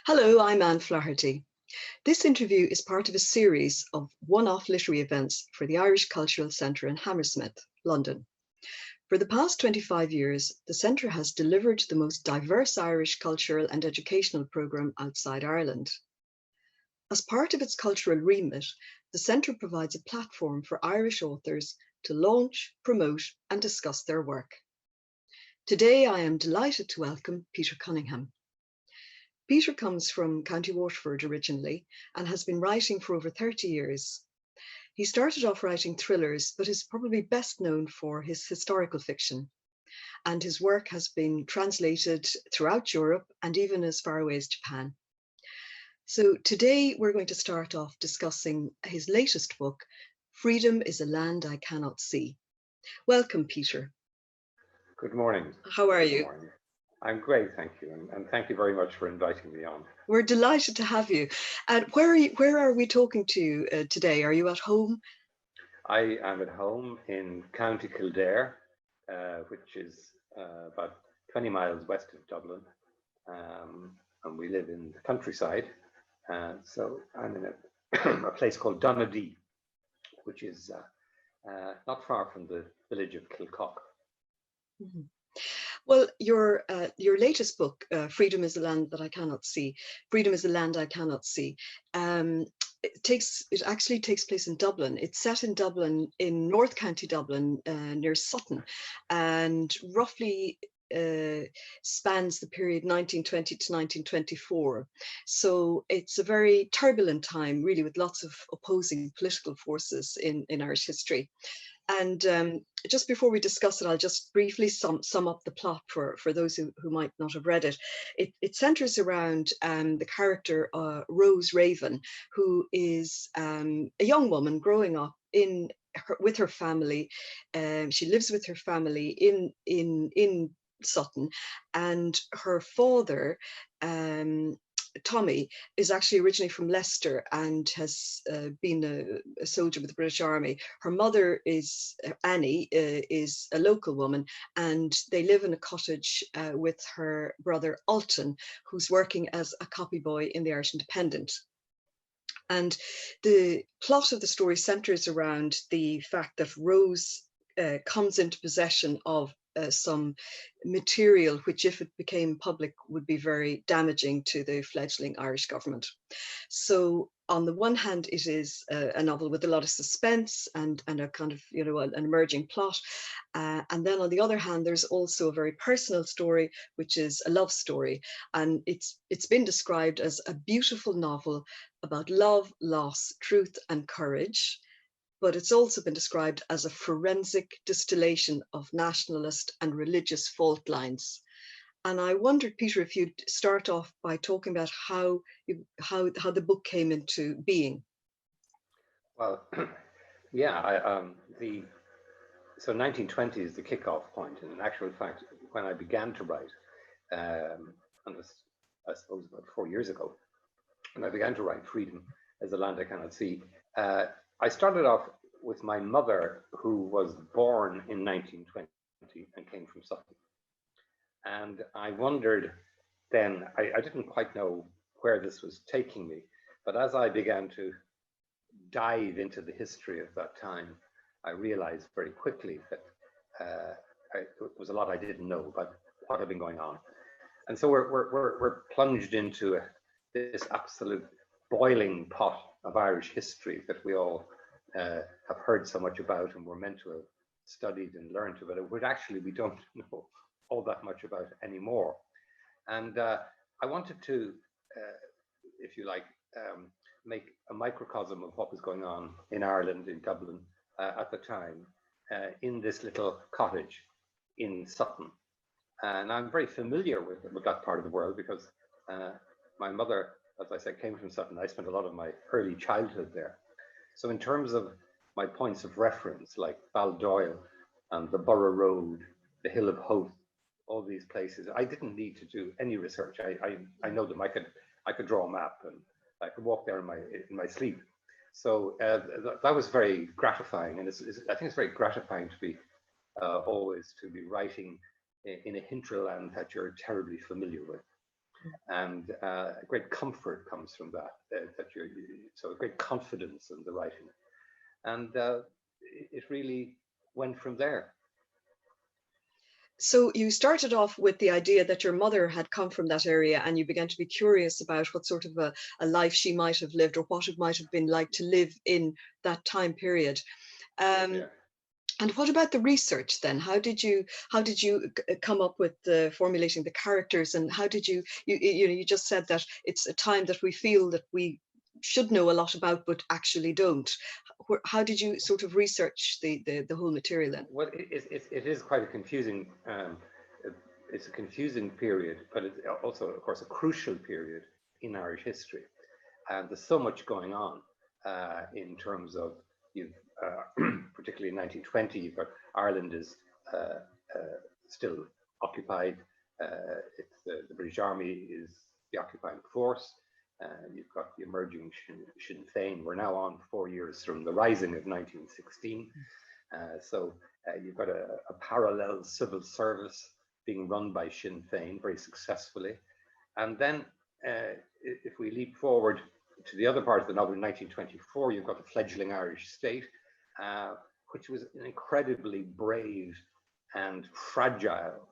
Hello, I'm Anne Flaherty. This interview is part of a series of one-off literary events for the Irish Cultural Centre in Hammersmith, London. For the past 25 years, the Centre has delivered the most diverse Irish cultural and educational programme outside Ireland. As part of its cultural remit, the Centre provides a platform for Irish authors to launch, promote and discuss their work. Today, I am delighted to welcome Peter Cunningham. Peter comes from County Waterford originally and has been writing for over 30 years. He started off writing thrillers, but is probably best known for his historical fiction. And his work has been translated throughout Europe and even as far away as Japan. So today we're going to start off discussing his latest book, Freedom is a Land I Cannot See. Welcome, Peter. Good morning. How are you? Morning. I'm great, thank you, and thank you very much for inviting me on. We're delighted to have you. And where are we talking to you today? Are you at home? I am at home in County Kildare, which is about 20 miles west of Dublin, and we live in the countryside. So I'm in a place called Donaghadee, which is not far from the village of Kilcock. Mm-hmm. Well, your latest book, Freedom is a Land That I Cannot See, Freedom is a Land I Cannot See, it actually takes place in Dublin. It's set in Dublin, in North County Dublin, near Sutton, and roughly spans the period 1920 to 1924. So it's a very turbulent time, really, with lots of opposing political forces in Irish history. And just before we discuss it, I'll just briefly sum up the plot for those who might not have read it. It centres around the character Rose Raven, who is a young woman growing up with her family. She lives with her family in Sutton, and her father, Tommy, is actually originally from Leicester and has been a soldier with the British Army. Her mother is Annie, is a local woman, and they live in a cottage with her brother Alton, who's working as a copy boy in the Irish Independent. And the plot of the story centres around the fact that Rose comes into possession of some material which, if it became public, would be very damaging to the fledgling Irish government. So on the one hand, it is a novel with a lot of suspense and a kind of, an emerging plot. And then on the other hand, there's also a very personal story, which is a love story. And it's been described as a beautiful novel about love, loss, truth and courage. But it's also been described as a forensic distillation of nationalist and religious fault lines. And I wondered, Peter, if you'd start off by talking about how the book came into being. Well, yeah, so 1920 is the kickoff point, and in actual fact, when I began to write, and I suppose about 4 years ago, when I began to write Freedom is a Land I Cannot See, I started off with my mother, who was born in 1920 and came from Sutton. And I wondered then, I didn't quite know where this was taking me, but as I began to dive into the history of that time, I realized very quickly that there was a lot I didn't know about what had been going on. And so we're plunged into this absolute boiling pot of Irish history that we all have heard so much about and we're meant to have studied and learned about it, but actually we don't know all that much about it anymore. And I wanted to, if you like, make a microcosm of what was going on in Ireland, in Dublin at the time, in this little cottage in Sutton. And I'm very familiar with that part of the world because my mother, as I said, came from Sutton. I spent a lot of my early childhood there. So in terms of my points of reference, like Baldoyle and the Borough Road, the Hill of Howth, all these places, I didn't need to do any research. I know them. I could draw a map and I could walk there in my sleep. So that was very gratifying, and I think it's very gratifying to be always to be writing in a hinterland that you're terribly familiar with. and a great comfort comes from that. So a great confidence in the writing, and it really went from there. So you started off with the idea that your mother had come from that area, and you began to be curious about what sort of a life she might have lived, or what it might have been like to live in that time period. Yeah. And what about the research then? How did you come up with formulating the characters, and how did you just said that it's a time that we feel that we should know a lot about but actually don't. How did you sort of research the whole material then? Well, it is quite a confusing. It's a confusing period, but it's also, of course, a crucial period in Irish history, and there's so much going on in terms of you've particularly in 1920, you've got Ireland is still occupied. It's the British Army is the occupying force. You've got the emerging Sinn Féin. We're now on 4 years from the rising of 1916. So you've got a parallel civil service being run by Sinn Féin very successfully. And then if we leap forward to the other part of the novel, in 1924, you've got the fledgling Irish state, which was an incredibly brave and fragile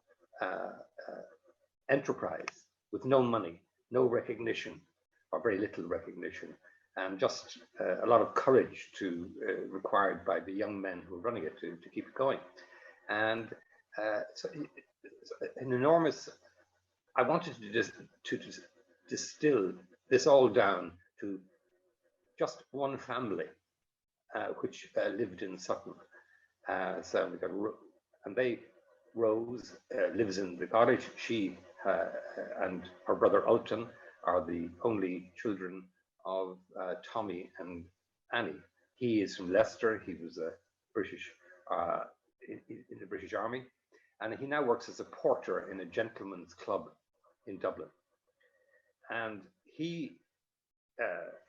enterprise with no money, no recognition, or very little recognition, and just a lot of courage required by the young men who were running it to keep it going. And so an enormous, I wanted to distill this all down to just one family, which lived in Sutton. So we got, and Rose lives in the cottage. She and her brother Ulton are the only children of Tommy and Annie. He is from Leicester. He was a British in the British Army, and he now works as a porter in a gentleman's club in Dublin. And he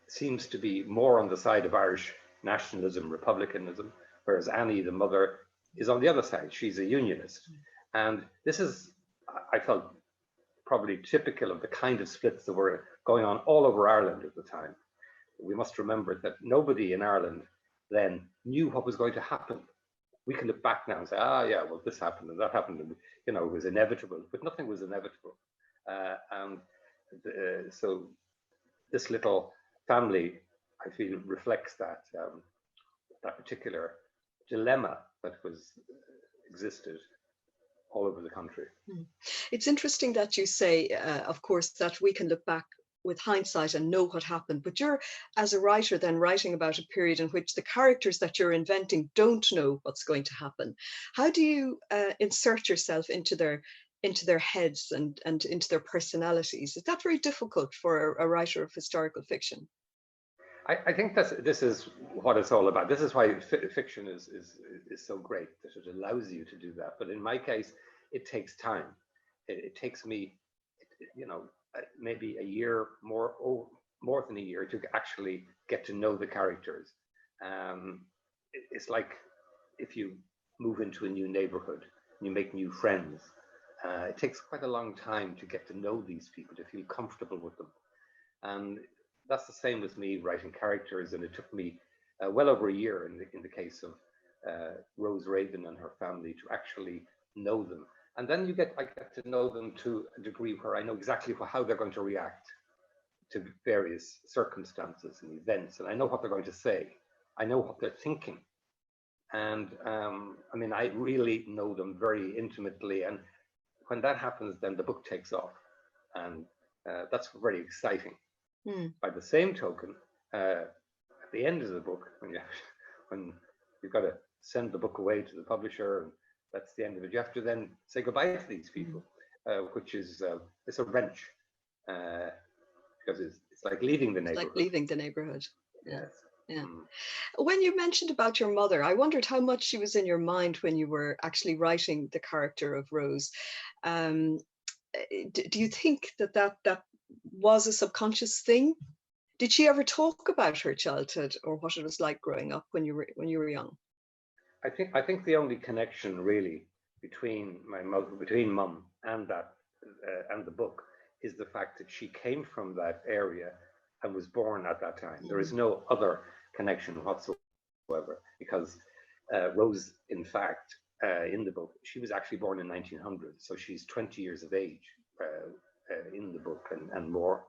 seems to be more on the side of Irish nationalism, republicanism, whereas Annie, the mother, is on the other side. She's a unionist. And this is, I felt, probably typical of the kind of splits that were going on all over Ireland at the time. We must remember that nobody in Ireland then knew what was going to happen. We can look back now and say, yeah, well, this happened and that happened, and it was inevitable, but nothing was inevitable. So this little family, I feel, reflects that that particular dilemma that existed all over the country. It's interesting that you say, of course, that we can look back with hindsight and know what happened, but you're, as a writer, then writing about a period in which the characters that you're inventing don't know what's going to happen. How do you insert yourself into their heads and into their personalities? Is that very difficult for a writer of historical fiction? I think this is what it's all about. This is why fiction is so great, that it allows you to do that. But in my case, it takes time. It takes me, maybe a year more than a year to actually get to know the characters. It's like if you move into a new neighborhood, you make new friends. It takes quite a long time to get to know these people, to feel comfortable with them. And that's the same with me writing characters, and it took me well over a year in the case of Rose Raven and her family to actually know them. And then I get to know them to a degree where I know exactly how they're going to react to various circumstances and events, and I know what they're going to say. I know what they're thinking. And I really know them very intimately. And when that happens, then the book takes off. And that's very exciting. By the same token, at the end of the book, when you've got to send the book away to the publisher, and that's the end of it, you have to then say goodbye to these people, which is it's a wrench, because it's like leaving the neighborhood. Like leaving the neighborhood. Yes. Yeah. When you mentioned about your mother, I wondered how much she was in your mind when you were actually writing the character of Rose. Do you think that was a subconscious thing? Did she ever talk about her childhood or what it was like growing up when you were young? I think the only connection really between Mum and that and the book is the fact that she came from that area and was born at that time. There is no other connection whatsoever, because Rose, in fact, in the book, she was actually born in 1900, so she's 20 years of age in the book and more.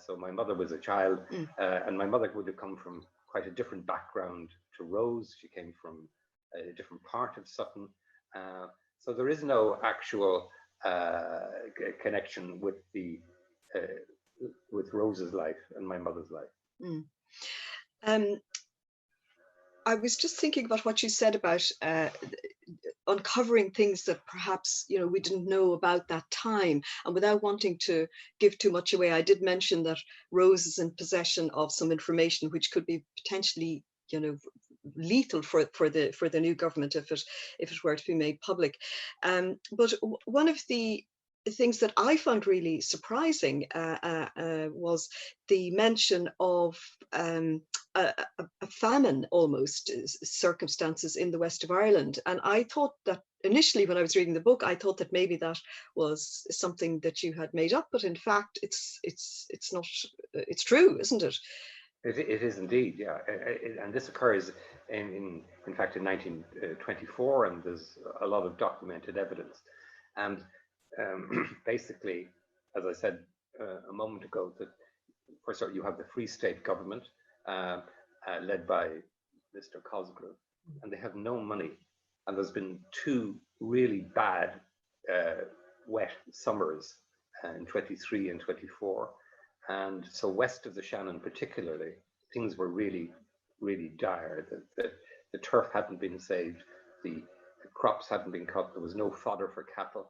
So my mother was a child, and my mother would have come from quite a different background to Rose. She came from a different part of Sutton. So there is no actual connection with the with Rose's life and my mother's life. I was just thinking about what you said about uncovering things that perhaps, you know, we didn't know about that time. And without wanting to give too much away, I did mention that Rose is in possession of some information which could be potentially, you know, lethal for the new government if it were to be made public. But one of the things that I found really surprising was the mention of a famine almost circumstances in the west of Ireland. And I thought that initially when I was reading the book, I thought that maybe that was something that you had made up, but in fact it's not, it's true, isn't it? It is indeed, yeah. And this occurs in fact in 1924, and there's a lot of documented evidence. And basically, as I said a moment ago, that first of all, you have the Free State government led by Mr. Cosgrove, and they have no money. And there's been two really bad wet summers in 23 and 24. And so west of the Shannon particularly, things were really, really dire. The turf hadn't been saved, the crops hadn't been cut, there was no fodder for cattle,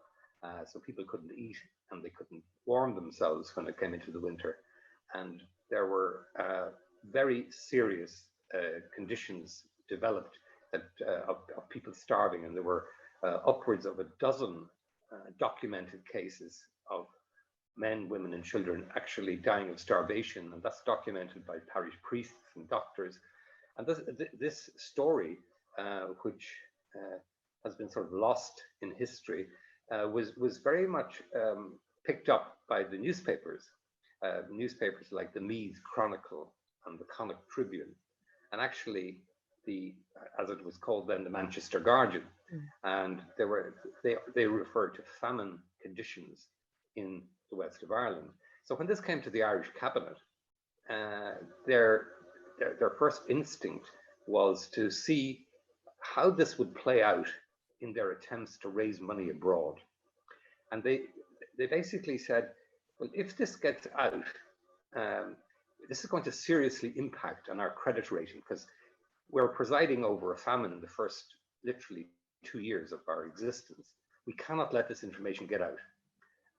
so people couldn't eat and they couldn't warm themselves when it came into the winter. And there were very serious conditions developed that, of people starving, and there were upwards of a dozen documented cases of men, women, and children actually dying of starvation, and that's documented by parish priests and doctors. And this story, which has been sort of lost in history, was very much picked up by the newspapers like the Meath Chronicle and the Connacht Tribune, and actually as it was called then, the Manchester Guardian. And they referred to famine conditions in the west of Ireland. So when this came to the Irish cabinet, their first instinct was to see how this would play out in their attempts to raise money abroad. And they basically said, well, if this gets out, this is going to seriously impact on our credit rating, because we're presiding over a famine in the first literally 2 years of our existence. We cannot let this information get out.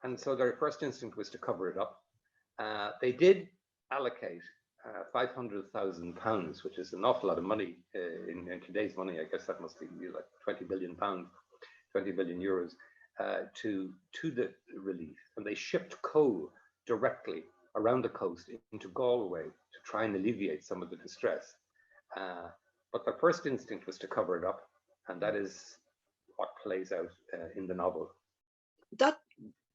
And so their first instinct was to cover it up. They did allocate £500,000, which is an awful lot of money in today's money. I guess that must be like 20 billion pounds, 20 billion euros to the relief. And they shipped coal directly around the coast into Galway to try and alleviate some of the distress. But their first instinct was to cover it up, and that is what plays out in the novel. That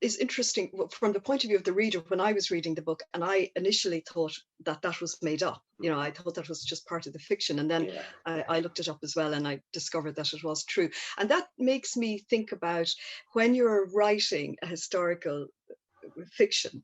is interesting from the point of view of the reader. When I was reading the book, and I initially thought that was made up, you know, I thought that was just part of the fiction, and then I looked it up as well, and I discovered that it was true. And that makes me think about when you're writing a historical fiction,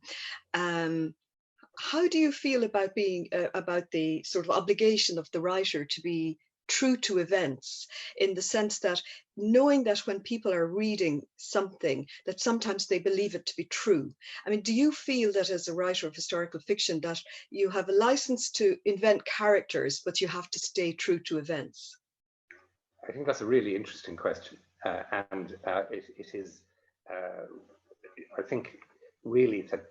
how do you feel about being about the sort of obligation of the writer to be true to events, in the sense that knowing that when people are reading something, that sometimes they believe it to be true? I mean, do you feel that as a writer of historical fiction that you have a license to invent characters, but you have to stay true to events? I think that's a really interesting question. And it is, I think, really that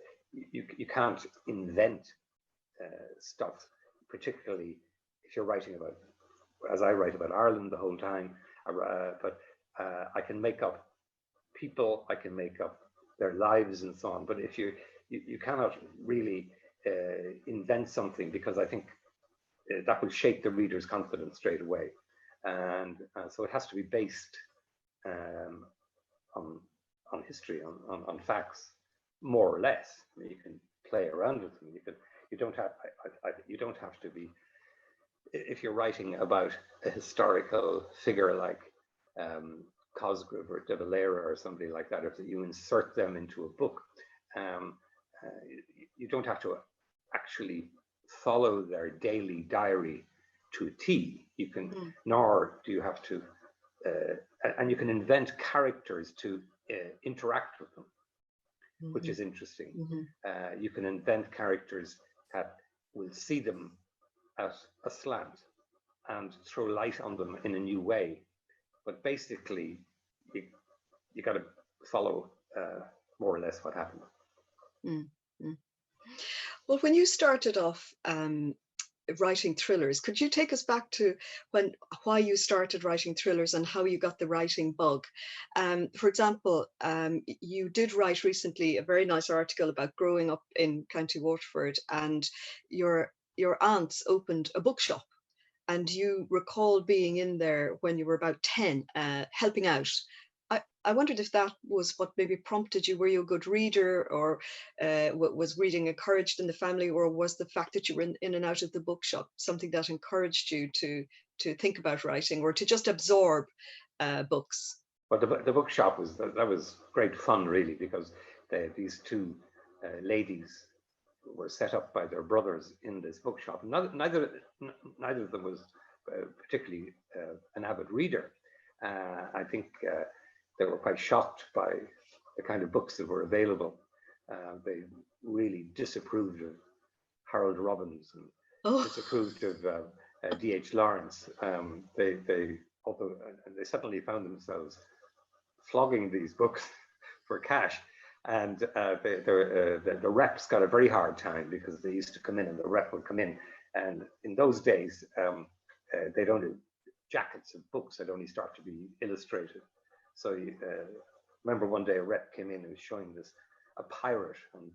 you can't invent stuff, particularly if you're writing about, as I write about Ireland the whole time, but I can make up people, I can make up their lives and so on. But if you cannot really invent something, because I think that will shake the reader's confidence straight away. And so it has to be based on history, on facts. more or less. You can play around with them. You don't have to be, if you're writing about a historical figure like Cosgrave or De Valera or somebody like that, if you insert them into a book, you don't have to actually follow their daily diary to a T. You can, nor do you have to, and you can invent characters to interact with them, which is interesting. You can invent characters that will see them at a slant and throw light on them in a new way. But basically, you got to follow more or less what happened. Well, when you started off writing thrillers, could you take us back to why you started writing thrillers and how you got the writing bug? For example, you did write recently a very nice article about growing up in County Waterford, and your aunts opened a bookshop, and you recall being in there when you were about 10, helping out. I wondered if that was what maybe prompted you. Were you a good reader, or was reading encouraged in the family, or was the fact that you were in and out of the bookshop something that encouraged you to think about writing, or to just absorb books? Well, the bookshop was great fun, really, because these two ladies were set up by their brothers in this bookshop. Neither of them was particularly an avid reader. I think they were quite shocked by the kind of books that were available. They really disapproved of Harold Robbins and disapproved of D.H. Lawrence. They suddenly found themselves flogging these books for cash. And the reps got a very hard time, because they used to come in and the rep would come in. And in those days, they'd only, jackets of books had only started to be illustrated. So remember one day a rep came in and was showing a pirate on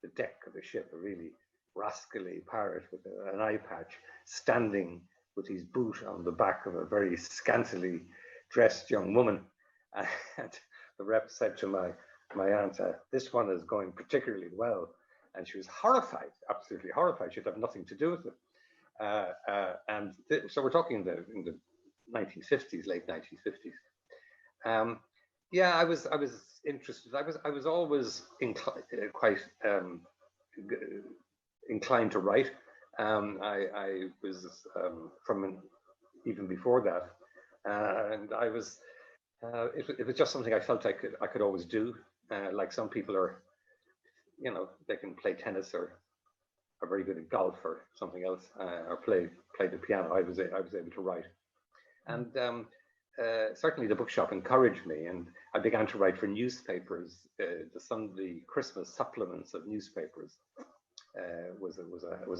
the deck of a ship, a really rascally pirate with an eye patch, standing with his boot on the back of a very scantily dressed young woman. And the rep said to my aunt, "This one is going particularly well." And she was horrified, absolutely horrified. She'd have nothing to do with it. So we're talking in the 1950s, late 1950s. Yeah, I was interested. I was always quite inclined to write. I was from even before that, and I was. It was just something I felt I could always do. Like some people are, they can play tennis or are very good at golf or something else, or play the piano. I was able to write, and certainly the bookshop encouraged me, and I began to write for newspapers. The Sunday Christmas supplements of newspapers was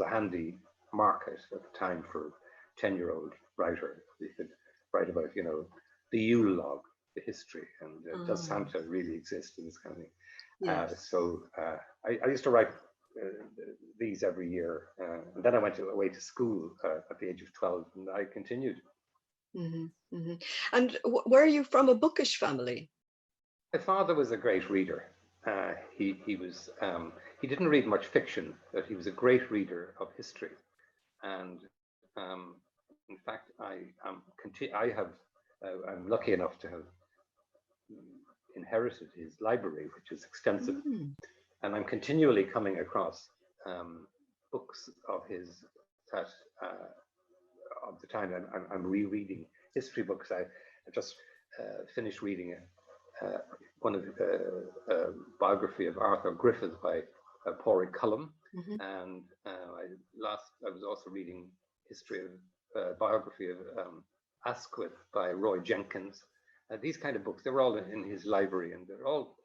a handy market at the time for 10-year-old writer. You could write about the Yule log, the history, and does Santa really exist, and this kind of thing. Yes. So I used to write these every year, and then I went away to school at the age of 12, and I continued. And where are you from? A bookish family? My father was a great reader. He didn't read much fiction, but he was a great reader of history, and in fact, I'm lucky enough to have inherited his library, which is extensive, and I'm continually coming across books of his that of the time I'm rereading history books. I just finished reading one of the biography of Arthur Griffith by Pádraig Colum, and I was also reading history of biography of Asquith by Roy Jenkins. These kind of books, they were all in his library, and they're all,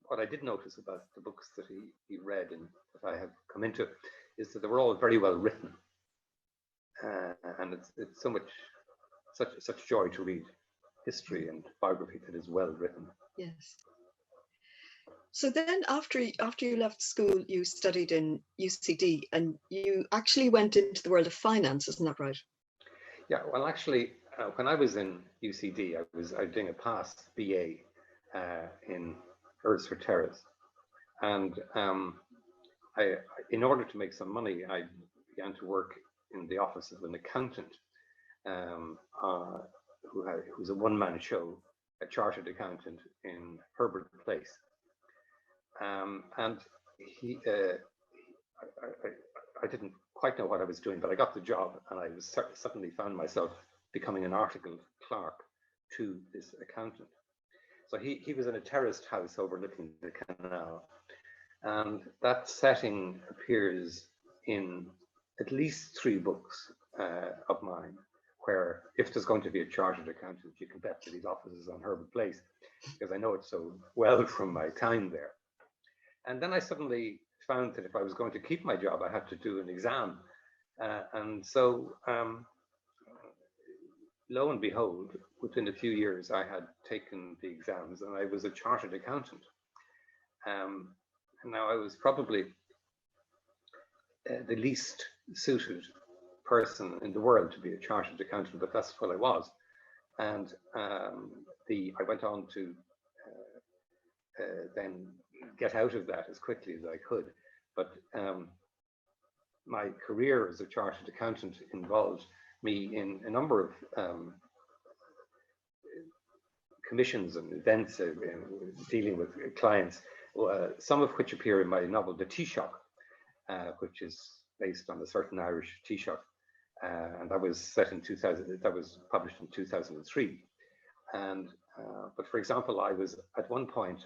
what I did notice about the books that he read and that I have come into is that they were all very well written. And it's such joy to read history and biography that is well written. Yes. So then after you left school, you studied in UCD, and you actually went into the world of finance, isn't that right? Yeah, well, actually, when I was in UCD, I was doing a past BA in Earlsford Terrace, And in order to make some money, I began to work in the office of an accountant who's a one-man show, a chartered accountant in Herbert Place. And I didn't quite know what I was doing, but I got the job, and I was suddenly found myself becoming an articled clerk to this accountant. So he was in a terraced house overlooking the canal, and that setting appears in at least 3 books of mine, where if there's going to be a chartered accountant, you can bet that his office is on Herbert Place, because I know it so well from my time there. And then I suddenly found that if I was going to keep my job, I had to do an exam. And so lo and behold, within a few years, I had taken the exams and I was a chartered accountant. And now I was probably the least suited person in the world to be a chartered accountant, but that's what I was. And I went on to then get out of that as quickly as I could. But my career as a chartered accountant involved me in a number of commissions and events dealing with clients, some of which appear in my novel, The Tea Shop, which is based on a certain Irish tea shop. And that was set in 2000, that was published in 2003. And, but for example, I was at one point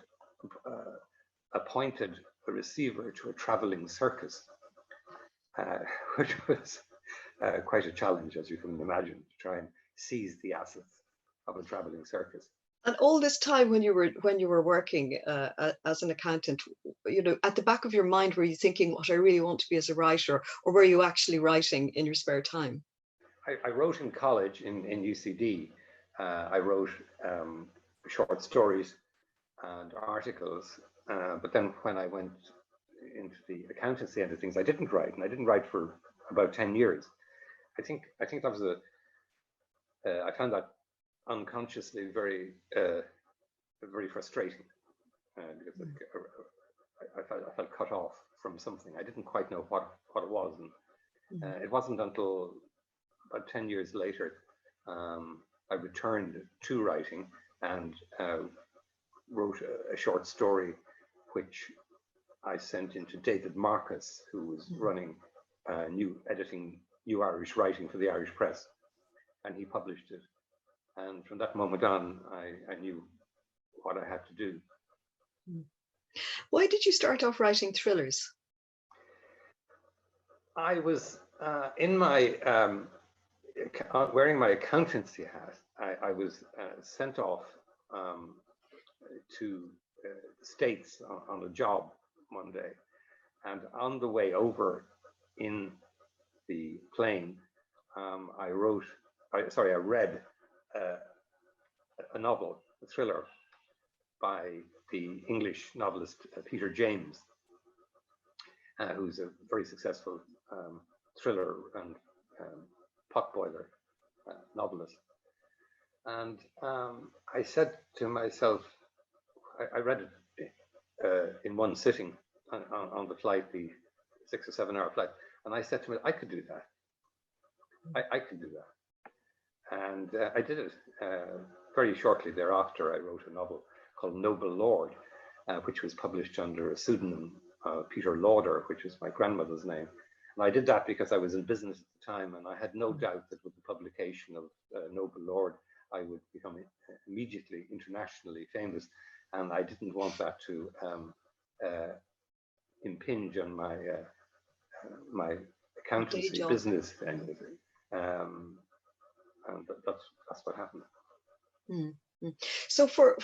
appointed a receiver to a traveling circus, which was quite a challenge, as you can imagine, to try and seize the assets of a traveling circus. And all this time when you were working as an accountant, you know, at the back of your mind, were you thinking, what I really want to be as a writer, or were you actually writing in your spare time? I wrote in college in UCD. I wrote short stories and articles, but then when I went into the accountancy end of things, I didn't write, and I didn't write for about 10 years. I think that was I found that unconsciously very frustrating, because I felt cut off from something. I didn't quite know what it was, and it wasn't until about 10 years later I returned to writing and wrote a short story which I sent into David Marcus, who was running editing New Irish Writing for the Irish Press, and he published it. And from that moment on, I knew what I had to do. Why did you start off writing thrillers? I was in my wearing my accountancy hat. I was sent off to the States on a job one day, and on the way over in the plane, I read a novel, a thriller, by the English novelist Peter James, who's a very successful thriller and potboiler novelist. And I said to myself, I read it in one sitting on the flight, the 6 or 7 hour flight, and I said to myself, I could do that. I could do that. And I did it. Very shortly thereafter, I wrote a novel called Noble Lord, which was published under a pseudonym, Peter Lauder, which is my grandmother's name. And I did that because I was in business at the time, and I had no doubt that with the publication of Noble Lord, I would become immediately internationally famous. And I didn't want that to impinge on my my accountancy business thing. And that's what happened. Mm-hmm. So for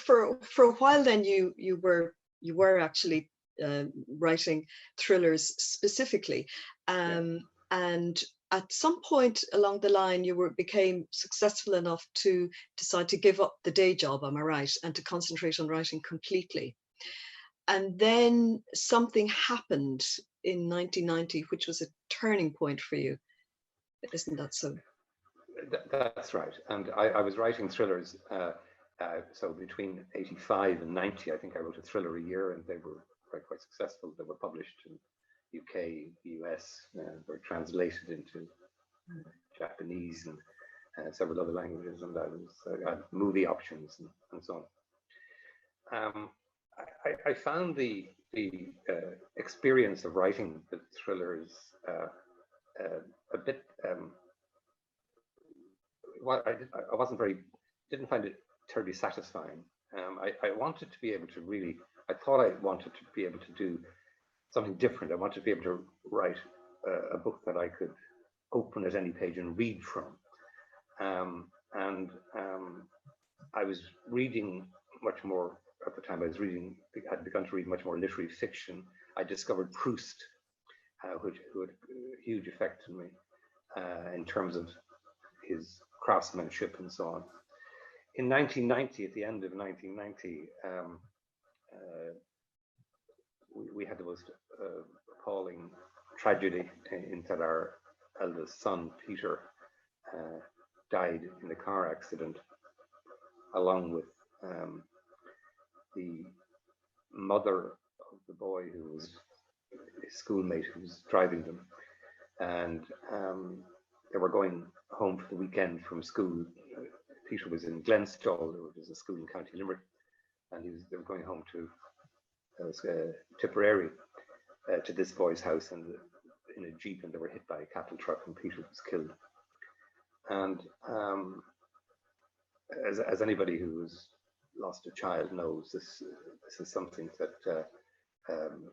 a while then, you were actually writing thrillers specifically, and at some point along the line you became successful enough to decide to give up the day job, am I right, and to concentrate on writing completely. And then something happened in 1990 which was a turning point for you, isn't that so? That's right. And I was writing thrillers, so between 85 and 90, I think I wrote a thriller a year, and they were quite successful. They were published in UK, US, were translated into Japanese and several other languages, and that was movie options and so on. I found the experience of writing the thrillers a bit. I wasn't didn't find it terribly satisfying. I wanted to be able to really. I thought I wanted to be able to do something different. I wanted to be able to write a book that I could open at any page and read from. I was reading much more at the time. Had begun to read much more literary fiction. I discovered Proust, who had a huge effect on me in terms of his craftsmanship and so on. In 1990, at the end of 1990, we had the most appalling tragedy in that our eldest son, Peter, died in a car accident, along with the mother of the boy who was his schoolmate who was driving them. And they were going home for the weekend from school. Peter was in Glenstall, which is a school in County Limerick, and they were going home to Tipperary, to this boy's house, and in a jeep, and they were hit by a cattle truck, and Peter was killed. And as anybody who's lost a child knows, this is something that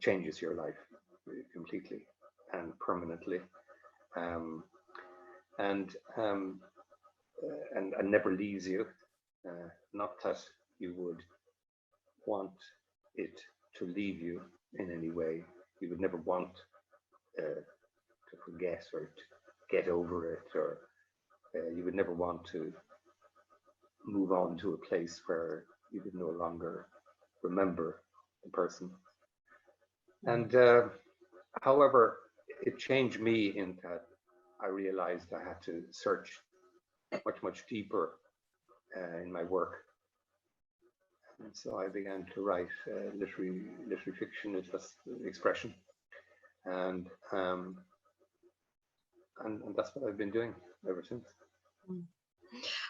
changes your life completely and permanently, and never leaves you. Not that you would want it to leave you in any way. You would never want to forget or to get over it, or you would never want to move on to a place where you would no longer remember the person. And however, it changed me in that I realized I had to search much deeper in my work. And so I began to write literary fiction, is just the expression, and that's what I've been doing ever since.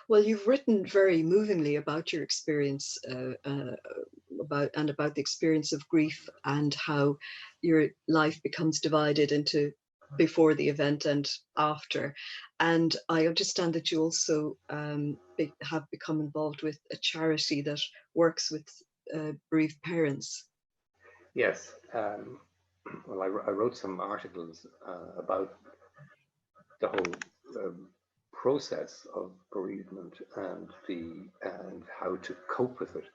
Well, you've written very movingly about your experience, about the experience of grief, and how your life becomes divided into before the event and after. And I understand that you also have become involved with a charity that works with bereaved parents. Yes. Well, I wrote some articles about the whole process of bereavement and how to cope with it.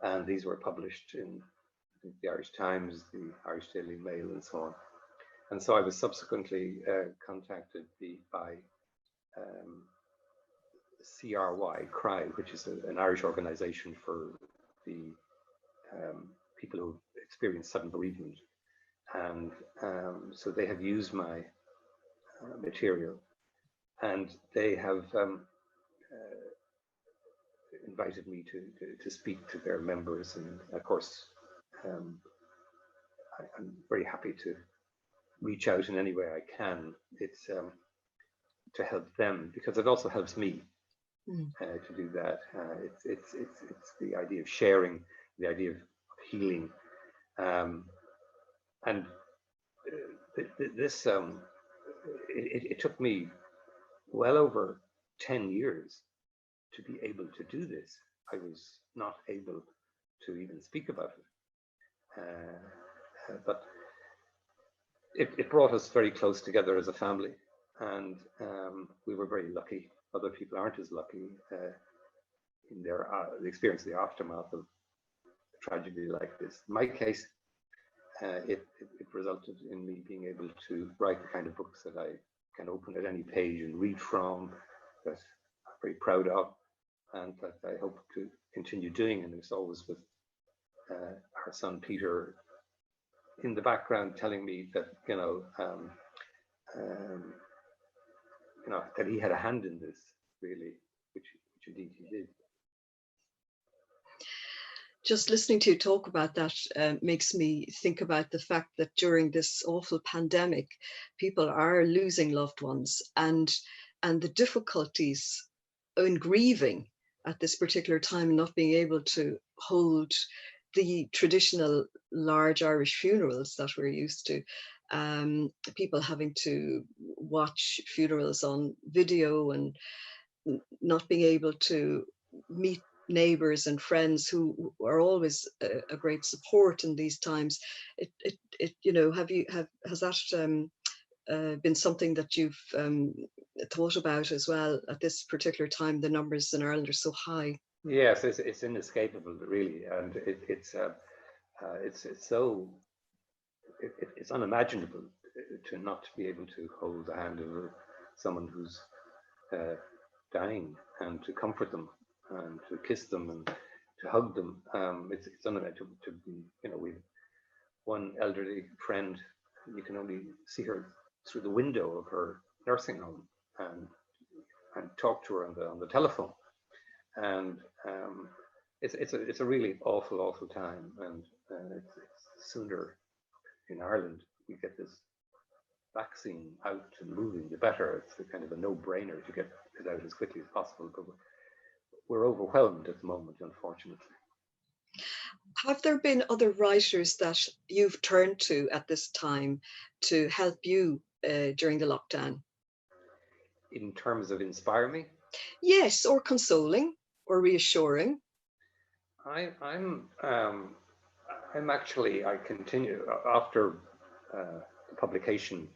And these were published in, I think, the Irish Times, the Irish Daily Mail, and so on. And so I was subsequently contacted by CRY, which is an Irish organization for the people who experience sudden bereavement. And so they have used my material, and they have invited me to speak to their members. And of course, I'm very happy to reach out in any way I can. It's to help them, because it also helps me to do that. It's the idea of sharing, the idea of healing, and this it took me well over 10 years to be able to do this. I was not able to even speak about it, but it brought us very close together as a family, and we were very lucky. Other people aren't as lucky in their the experience of the aftermath of a tragedy like this. In my case, it resulted in me being able to write the kind of books that I can open at any page and read from, that I'm very proud of, and that I hope to continue doing. And it's always with our son Peter in the background telling me that that he had a hand in this, really, which indeed he did. Just listening to you talk about that makes me think about the fact that during this awful pandemic, people are losing loved ones, and the difficulties in grieving at this particular time, not being able to hold the traditional large Irish funerals that we're used to. People having to watch funerals on video and not being able to meet neighbors and friends who are always a great support in these times. You know, has that been something that you've thought about as well at this particular time? The numbers in Ireland are so high. Yes, it's inescapable, really, and it's so it's unimaginable to not be able to hold the hand of someone who's dying, and to comfort them, and to kiss them, and to hug them. It's unimaginable to be, you know, we one elderly friend, you can only see her through the window of her nursing home, and talk to her on the telephone, and it's a really awful time, and it's sooner in Ireland we get this vaccine out and moving, the better. It's a kind of a no-brainer to get it out as quickly as possible, but we're overwhelmed at the moment, unfortunately. Have there been other writers that you've turned to at this time to help you during the lockdown? In terms of inspire me? Yes, or consoling or reassuring. I'm actually, I continue after the publication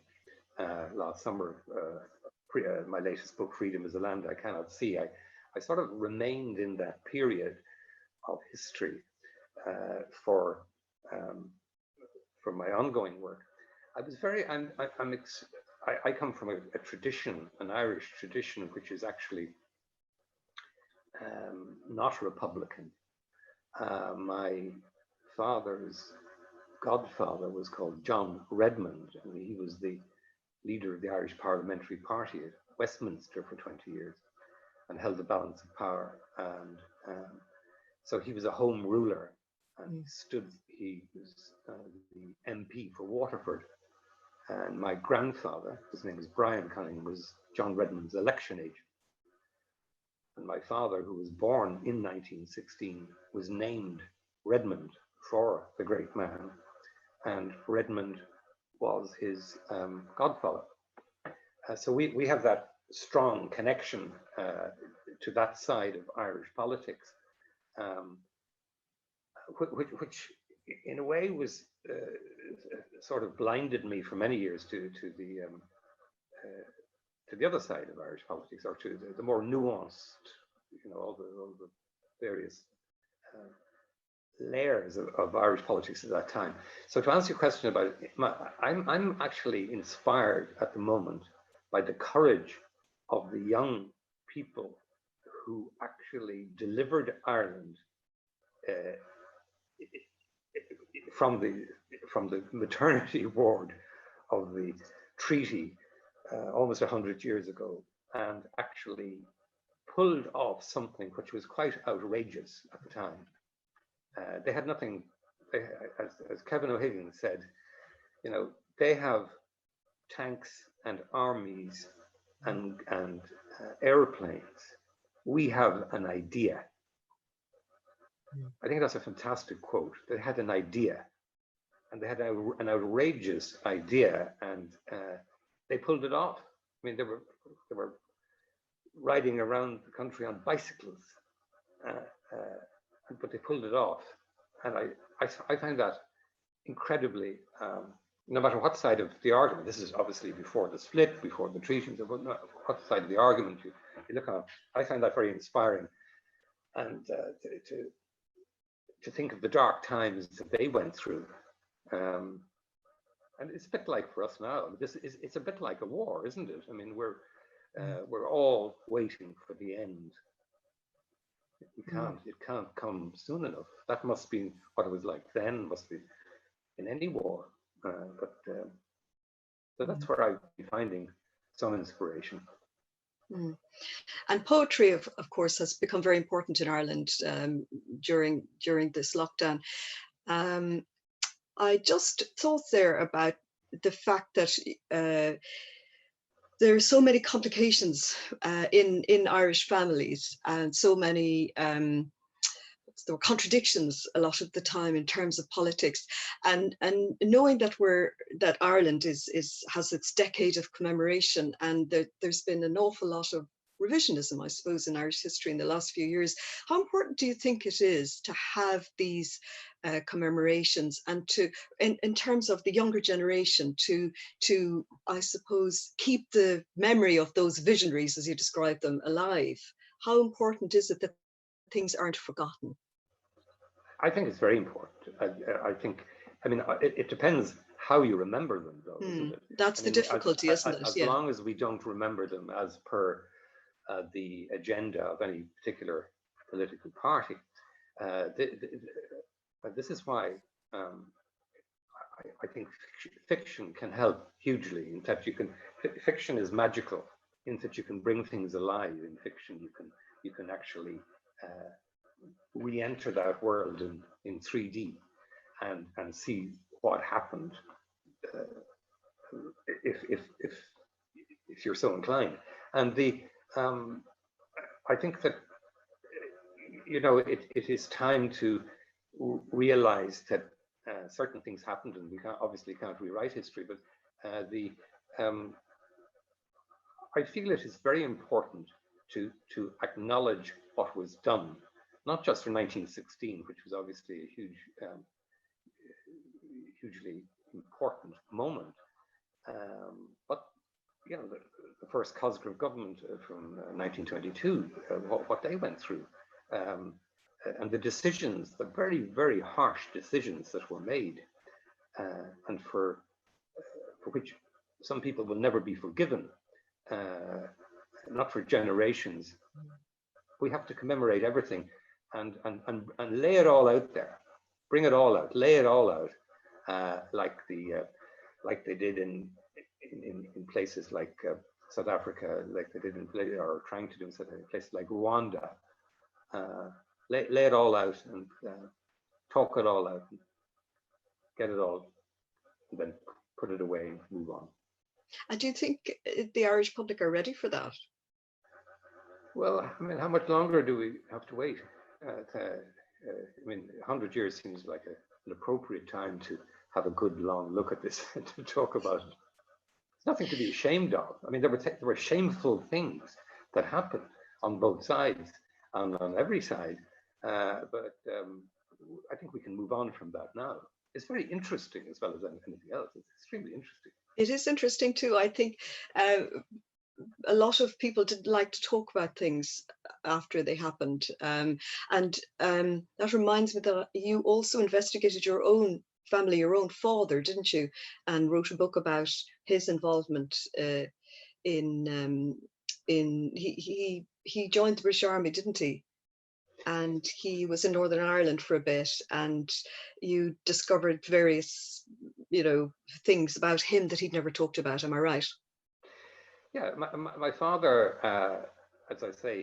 last summer, my latest book, Freedom is a Land I Cannot See. I sort of remained in that period of history for my ongoing work. I was very, I come from a tradition, an Irish tradition, which is actually not Republican. My father's godfather was called John Redmond, and he was the leader of the Irish Parliamentary Party at Westminster for 20 years and held the balance of power. And so he was a home ruler, and he was the MP for Waterford. And my grandfather, his name is Brian Cunningham, was John Redmond's election agent. And my father, who was born in 1916, was named Redmond for the great man, and Redmond was his godfather. So we have that strong connection to that side of Irish politics, which in a way was sort of blinded me for many years to the other side of Irish politics, or to the more nuanced, you know, all the various layers of Irish politics at that time. So to answer your question about it, I'm actually inspired at the moment by the courage of the young people who actually delivered Ireland from the maternity ward of the treaty almost 100 years ago, and actually pulled off something which was quite outrageous at the time. They had nothing, as Kevin O'Higgins said, you know, they have tanks and armies and airplanes. We have an idea. I think that's a fantastic quote. They had an idea, and they had an outrageous idea, and they pulled it off. I mean, they were riding around the country on bicycles, but they pulled it off, and I find that incredibly. No matter what side of the argument, this is obviously before the split, before the treaty, what side of the argument you look at, I find that very inspiring, and to think of the dark times that they went through. And it's a bit like for us now. It's a bit like a war, isn't it? I mean, we're all waiting for the end. It can't come soon enough. That must be what it was like then. Must be in any war. So that's where I've been finding some inspiration. Mm. And poetry, of course, has become very important in Ireland during this lockdown. I just thought there about the fact that there are so many complications in Irish families, and so many there were contradictions a lot of the time in terms of politics, and knowing that Ireland has its decade of commemoration, and there's been an awful lot of revisionism, I suppose, in Irish history in the last few years. How important do you think it is to have these commemorations, and in terms of the younger generation, to I suppose keep the memory of those visionaries, as you describe them, alive? How important is it that things aren't forgotten? I think it's very important. I think, I mean, it depends how you remember them, though, isn't it? That's the difficulty, isn't it? As Yeah. long as we don't remember them as per the agenda of any particular political party, this is why I think fiction can help hugely. In fact, fiction is magical in that you can bring things alive. In fiction, you can actually re-enter that world in 3D and see what happened if you're so inclined. And I think that it is time to realize that certain things happened, and we obviously can't rewrite history, but I feel it is very important to acknowledge what was done, not just for 1916, which was obviously a hugely important moment, but the first Cosgrave government from 1922, what they went through, and the decisions, the very, very harsh decisions that were made, and for which some people will never be forgiven, not for generations. We have to commemorate everything and lay it all out there, bring it all out, lay it all out, like they did in places like South Africa, like they did or trying to do in places like Rwanda. Lay it all out and talk it all out, and get it all, and then put it away and move on. And do you think the Irish public are ready for that? Well, I mean, how much longer do we have to wait? I mean, 100 years seems like an appropriate time to have a good long look at this and to talk about it. It's nothing to be ashamed of. I mean, there were shameful things that happened on both sides, and on every side. But I think we can move on from that now. It's very interesting as well as anything else. It's extremely interesting. It is interesting too. I think a lot of people didn't like to talk about things after they happened. And that reminds me that you also investigated your own family, your own father, didn't you? And wrote a book about his involvement he joined the British Army, didn't he? And he was in Northern Ireland for a bit, and you discovered various, things about him that he'd never talked about. Am I right? Yeah, my father, as I say,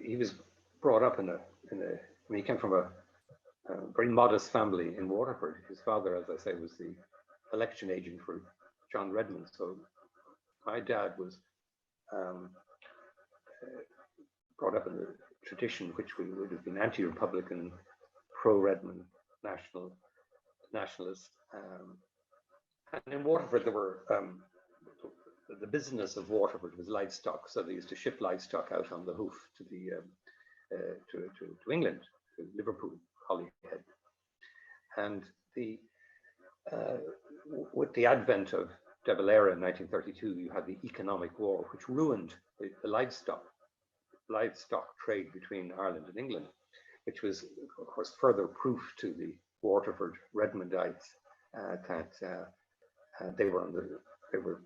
he was brought up I mean, he came from a very modest family in Waterford. His father, as I say, was the election agent for John Redmond. So my dad was brought up in a tradition which would have been anti-republican, pro-Redmond, nationalist. And in Waterford, there were the business of Waterford was livestock, so they used to ship livestock out on the hoof to to England, to Liverpool, Holyhead, and with the advent of De Valera in 1932, you had the economic war, which ruined the livestock trade between Ireland and England, which was, of course, further proof to the Waterford Redmondites that they were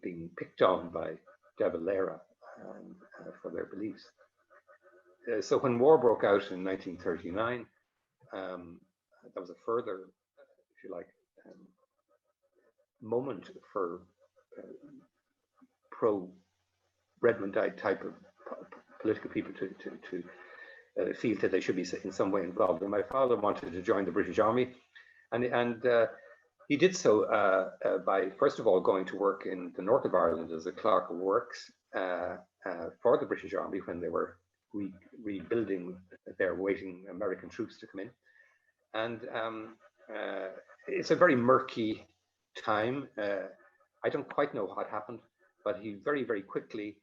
being picked on by De Valera for their beliefs. So when war broke out in 1939, that was a further, if you like, moment for Redmondite type of political people to feel that they should be in some way involved. And my father wanted to join the British Army, and he did so by, first of all, going to work in the north of Ireland as a clerk of works for the British Army when they were rebuilding their waiting American troops to come in. And it's a very murky time. I don't quite know what happened, but he very, very quickly,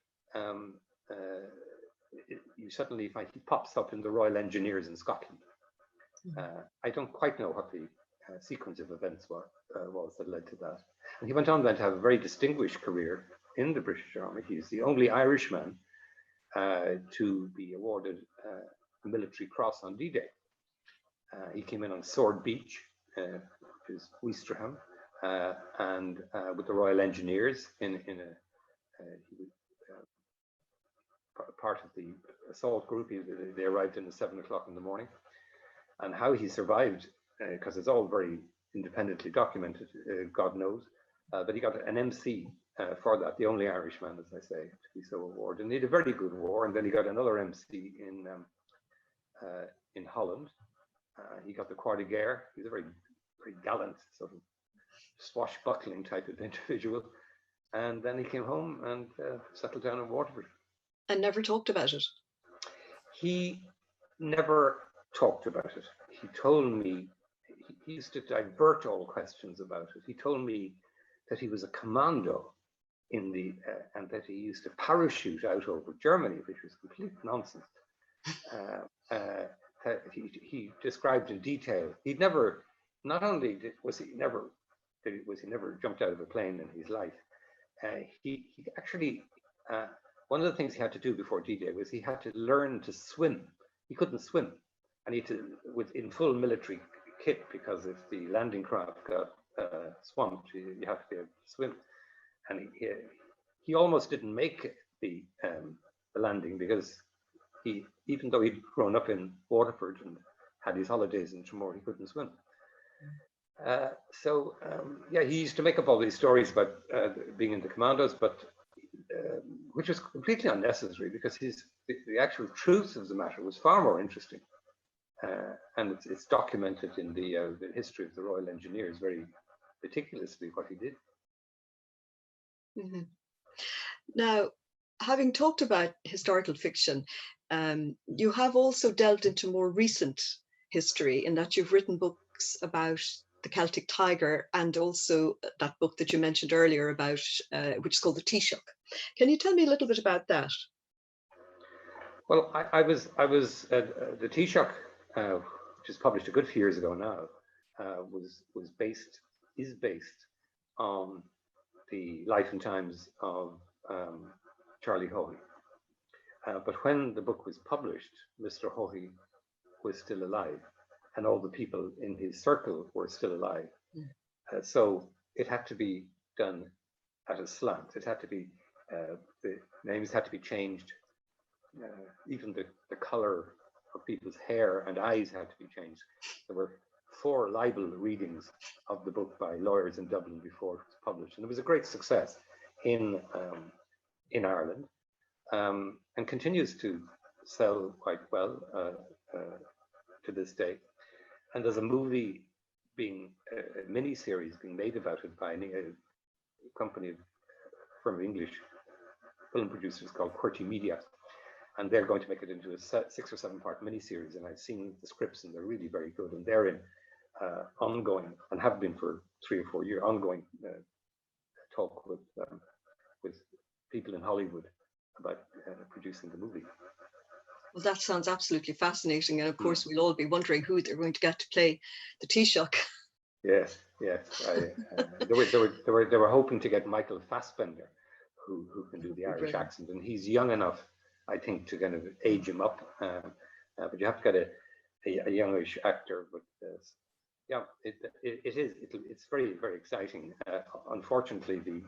you suddenly find he pops up in the Royal Engineers in Scotland. I don't quite know what the sequence of events was that led to that. And he went on then to have a very distinguished career in the British Army. He's the only Irishman to be awarded a military cross on D-Day. He came in on Sword Beach, which is Ouistreham, and with the Royal Engineers in part of the assault group. They arrived in at 7 o'clock in the morning. And how he survived, because it's all very independently documented, God knows, but he got an MC for that, the only Irishman, as I say, to be so awarded. And he had a very good war, and then he got another MC in Holland. He got the Croix de Guerre. He's a very, very gallant, sort of swashbuckling type of individual. And then he came home and settled down in Waterford. And never talked about it. He never talked about it. He told me, he used to divert all questions about it. He told me that he was a commando in the, and that he used to parachute out over Germany, which was complete nonsense. He described in detail. He'd never, not only was he never jumped out of a plane in his life, he actually, one of the things he had to do before D-Day was he had to learn to swim. He couldn't swim, and he had to, in full military kit, because if the landing craft got swamped, you have to be able to swim. And he almost didn't make the landing, because even though he'd grown up in Waterford and had his holidays in Tramore, he couldn't swim. Yeah, he used to make up all these stories about being in the Commandos, but which was completely unnecessary, because the actual truth of the matter was far more interesting. And it's documented in the history of the Royal Engineers very meticulously what he did. Mm-hmm. Now, having talked about historical fiction, you have also delved into more recent history, in that you've written books about the Celtic Tiger, and also that book that you mentioned earlier about, which is called The Taoiseach. Can you tell me a little bit about that? Well, the Taoiseach, which was published a good few years ago now, is based on the life and times of Charlie Haughey. But when the book was published, Mr. Haughey was still alive, and all the people in his circle were still alive. So it had to be done at a slant. It had to be, the names had to be changed. Even the color of people's hair and eyes had to be changed. There were 4 libel readings of the book by lawyers in Dublin before it was published, and it was a great success in Ireland, and continues to sell quite well to this day. And there's a movie a mini-series being made about it by a company from English film producers called Quirty Media. And they're going to make it into a 6 or 7 part miniseries. And I've seen the scripts, and they're really very good. And they're in ongoing, and have been for 3 or 4 years, ongoing talk with people in Hollywood about producing the movie. Well, that sounds absolutely fascinating. And of course, we'll all be wondering who they're going to get to play the Taoiseach. Yes. They were hoping to get Michael Fassbender, who can do the Irish accent, and he's young enough, I think, to kind of age him up. But you have to get a youngish actor. But yeah, it's very, very exciting. Unfortunately, the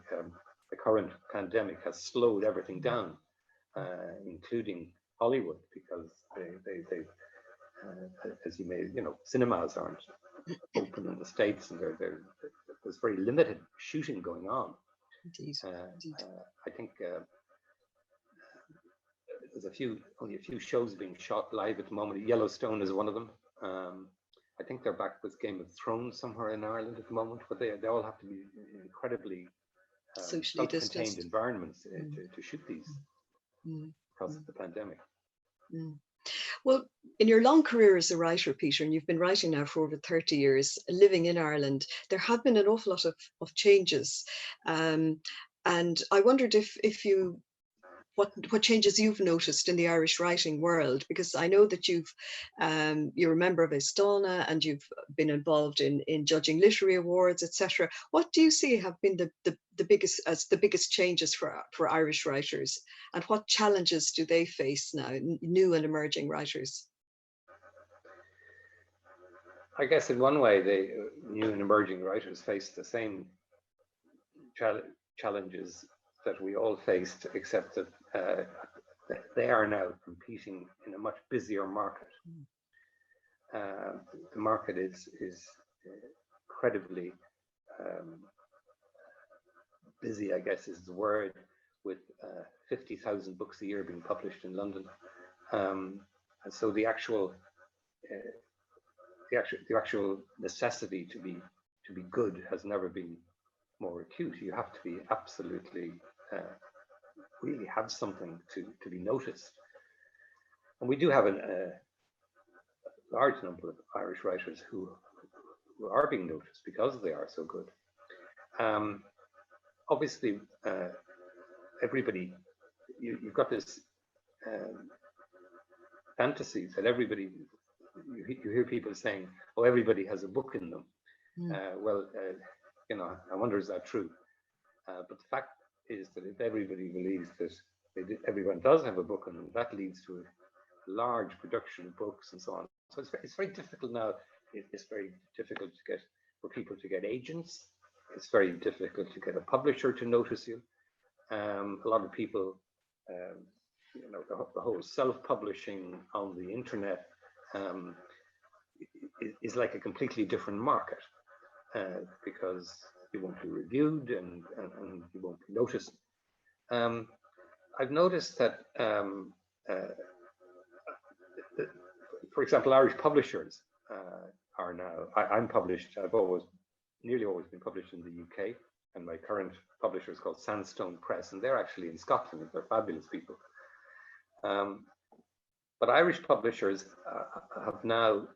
current pandemic has slowed everything down, including Hollywood, because they as you may, cinemas aren't open in the States, and there's very limited shooting going on. Indeed. I think there's only a few shows being shot live at the moment. Yellowstone is one of them. I think they're back with Game of Thrones somewhere in Ireland at the moment, but they all have to be incredibly socially self-contained distanced environments to shoot these because of the pandemic. Well, in your long career as a writer, Peter, and you've been writing now for over 30 years, living in Ireland, there have been an awful lot of changes. And I wondered if you, what changes you've noticed in the Irish writing world, because I know that you're a member of Istana and you've been involved in judging literary awards, etc. What do you see have been the biggest changes for Irish writers, and what challenges do they face now, new and emerging writers? I guess in one way, the new and emerging writers face the same challenges that we all faced, except that they are now competing in a much busier market. The market is incredibly busy, I guess is the word, with 50,000 books a year being published in London, and so the actual necessity to be good has never been more acute. You have to be absolutely really have something to be noticed, and we do have a large number of Irish writers who are being noticed because they are so good. Obviously, everybody, you've got this fantasy that everybody, you hear people saying, "Oh, everybody has a book in them." Well, I wonder, is that true? But the fact is that if everybody believes that everyone does have a book in them, that leads to a large production of books and so on. So it's very difficult now. It's very difficult for people to get agents. It's very difficult to get a publisher to notice you. A lot of people, the whole self-publishing on the internet is like a completely different market, because you won't be reviewed and you won't be noticed. I've noticed that, for example, Irish publishers are now, I'm published, nearly always been published in the UK, and my current publisher is called Sandstone Press, and they're actually in Scotland. They're fabulous people. But Irish publishers have now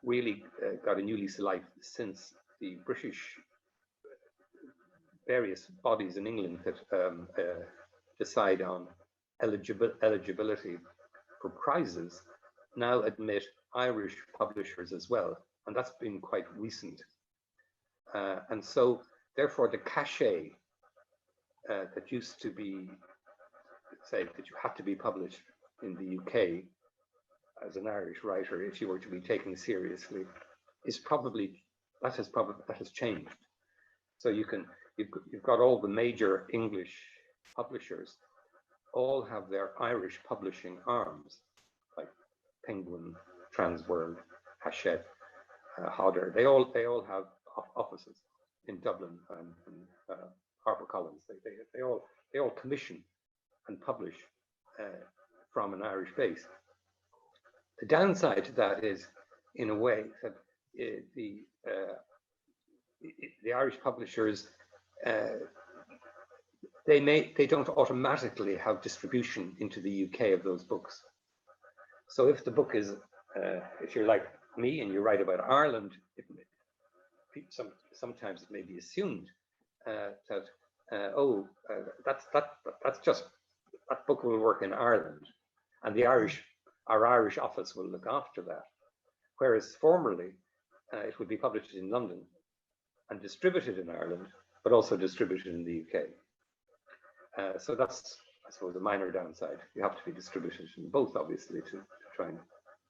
really got a new lease of life since the British various bodies in England that decide on eligibility for prizes now admit Irish publishers as well, and that's been quite recent. And so, therefore, the cachet that used to be, say, that you had to be published in the UK as an Irish writer if you were to be taken seriously, is probably that has changed. So you've got all the major English publishers all have their Irish publishing arms, like Penguin, Transworld, Hachette, Hodder. They all have offices in Dublin and HarperCollins. They all commission and publish from an Irish base. The downside to that is, in a way, that the Irish publishers they don't automatically have distribution into the UK of those books. So if the book is, if you're like me and you write about Ireland, sometimes it may be assumed that that book will work in Ireland, and our Irish office will look after that. Whereas formerly, it would be published in London and distributed in Ireland, but also distributed in the UK. So that's, I suppose, a minor downside. You have to be distributed in both, obviously, to try and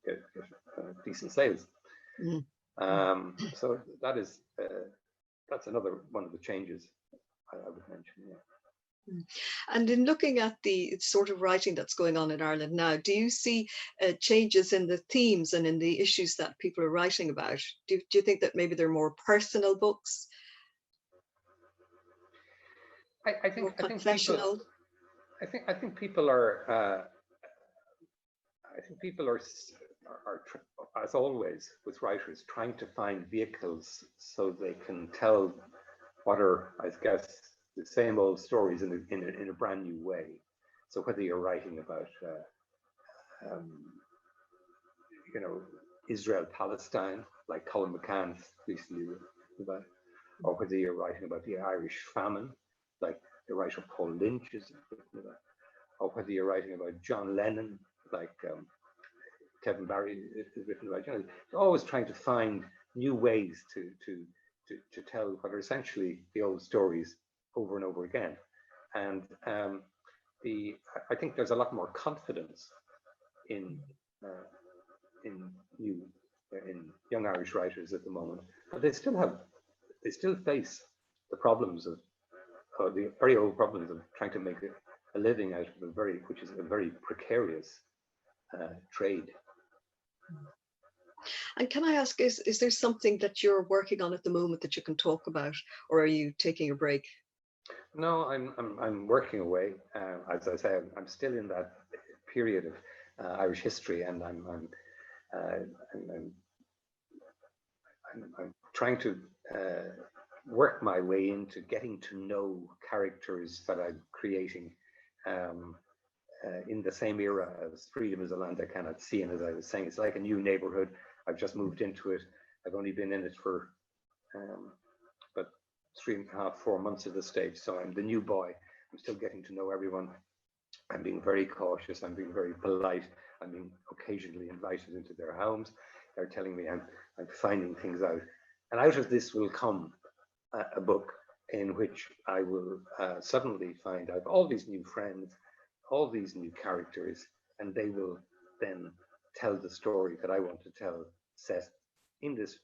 get decent sales. So that's another one of the changes I would mention. Yeah. And in looking at the sort of writing that's going on in Ireland now, do you see changes in the themes and in the issues that people are writing about? Do you think that maybe they're more personal books? I think people are I think people are as always with writers, trying to find vehicles so they can tell what are, I guess, the same old stories in a brand new way. So whether you're writing about, you know, Israel Palestine, like Colin McCann recently about, or whether you're writing about the Irish famine, like the writer Paul Lynch is written about, or whether you're writing about John Lennon, like Kevin Barry is written about. You know, always trying to find new ways to tell what are essentially the old stories over and over again. And I think there's a lot more confidence in young Irish writers at the moment, but they still face the problems of the very old problems of trying to make a living out of which is a very precarious trade. And can I ask, is there something that you're working on at the moment that you can talk about, or are you taking a break? No, I'm working away. As I say, I'm still in that period of Irish history, and I'm trying to work my way into getting to know characters that I'm creating in the same era as Freedom is a Land I Cannot See. And as I was saying, it's like a new neighborhood. I've just moved into it. I've only been in it for but 3.5, 4 months at this stage. So I'm the new boy. I'm still getting to know everyone. I'm being very cautious. I'm being very polite. I'm being occasionally invited into their homes. They're telling me I'm finding things out. And out of this will come a book in which I will suddenly find out all these new friends, all these new characters, and they will then tell the story that I want to tell, set in this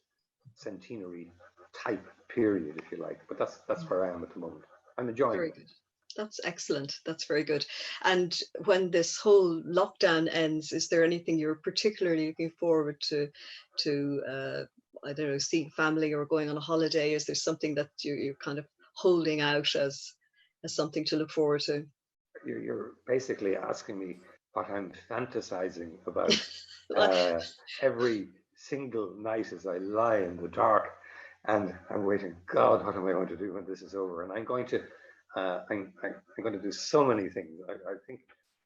centenary type period, if you like. But that's where I am at the moment. I'm enjoying it. Good. That's excellent. That's very good. And when this whole lockdown ends, is there anything you're particularly looking forward to I don't know, seeing family or going on a holiday? Is there something that you're kind of holding out as something to look forward to? You're basically asking me what I'm fantasizing about every single night as I lie in the dark, and I'm waiting, God, what am I going to do when this is over? And I'm going to do so many things. I think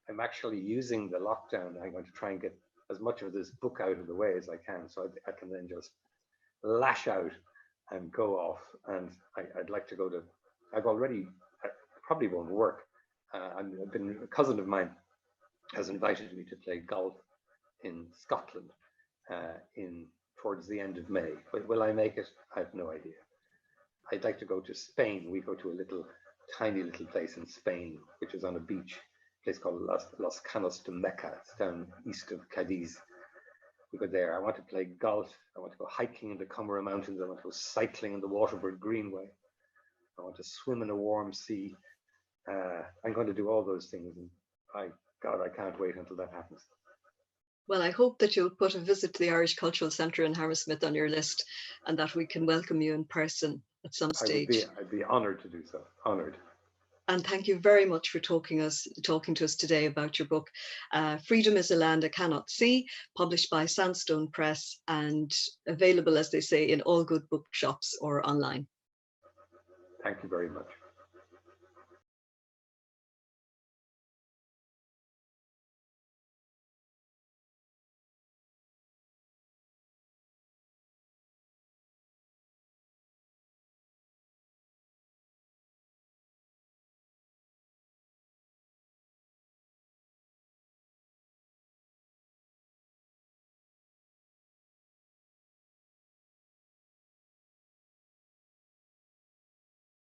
I'm actually using the lockdown. I'm going to try and get as much of this book out of the way as I can, so I can then just lash out and go off. And I'd like to go to, I probably won't work. A cousin of mine has invited me to play golf in Scotland towards the end of May. Will I make it? I have no idea. I'd like to go to Spain. We go to a tiny little place in Spain, which is on a beach, a place called Los Canos de Meca. It's down east of Cadiz. We go there. I want to play golf. I want to go hiking in the Commero Mountains. I want to go cycling in the Waterford Greenway. I want to swim in a warm sea. I'm going to do all those things, and I can't wait until that happens. Well, I hope that you'll put a visit to the Irish Cultural Centre in Hammersmith on your list, and that we can welcome you in person at some stage. I'd be honoured to do so. Honoured. And thank you very much for talking to us today about your book, Freedom is a Land I Cannot See, published by Sandstone Press and available, as they say, in all good bookshops or online. Thank you very much.